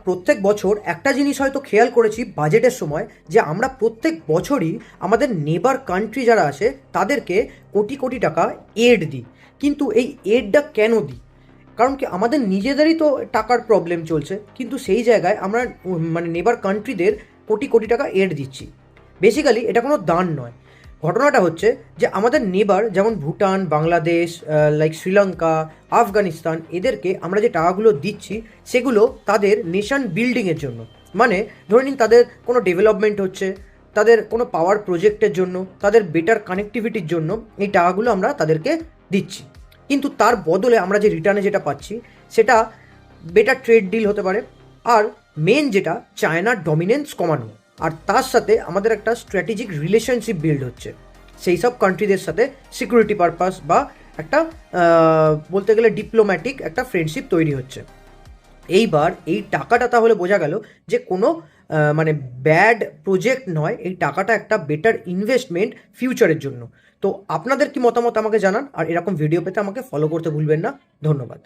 প্রত্যেক বছর একটা জিনিস হয়তো খেয়াল করেছি বাজেটের সময়, যে আমরা প্রত্যেক বছরই আমাদের নেবার কান্ট্রি যারা আসে তাদেরকে কোটি কোটি টাকা এড দিই। কিন্তু এই এডটা কেন দিই? কারণ কি আমাদের নিজেদেরই তো টাকার প্রবলেম চলছে, কিন্তু সেই জায়গায় আমরা মানে নেবার কান্ট্রিদের কোটি কোটি টাকা এড দিচ্ছি। বেসিক্যালি এটা কোনো দান নয়। ঘটনাটা হচ্ছে যে আমাদের নেবার যেমন ভুটান, বাংলাদেশ, লাইক শ্রীলঙ্কা, আফগানিস্তান, এদেরকে আমরা যে টাকাগুলো দিচ্ছি সেগুলো তাদের নেশন বিল্ডিংয়ের জন্য। মানে ধরে নিন তাদের কোনো ডেভেলপমেন্ট হচ্ছে, তাদের কোনো পাওয়ার প্রজেক্টের জন্য, তাদের বেটার কানেক্টিভিটির জন্য এই টাকাগুলো আমরা তাদেরকে দিচ্ছি। কিন্তু তার বদলে আমরা যে রিটার্নে যেটা পাচ্ছি সেটা বেটার ট্রেড ডিল হতে পারে, আর মেন যেটা চায়নার ডমিনেন্স কমানো, আর তার সাথে আমাদের একটা স্ট্র্যাটেজিক রিলেশনশিপ বিল্ড হচ্ছে সেই সব কান্ট্রিদের সাথে, সিকিউরিটি পারপাস বা একটা বলতে গেলে ডিপ্লোম্যাটিক একটা ফ্রেন্ডশিপ তৈরি হচ্ছে। এইবার এই টাকাটা তাহলে বোঝা গেল যে কোনো মানে ব্যাড প্রজেক্ট নয়, এই টাকাটা একটা বেটার ইনভেস্টমেন্ট ফিউচারের জন্য। তো আপনাদের কি মতামত আমাকে জানান, আর এরকম ভিডিও পেতে আমাকে ফলো করতে ভুলবেন না। ধন্যবাদ।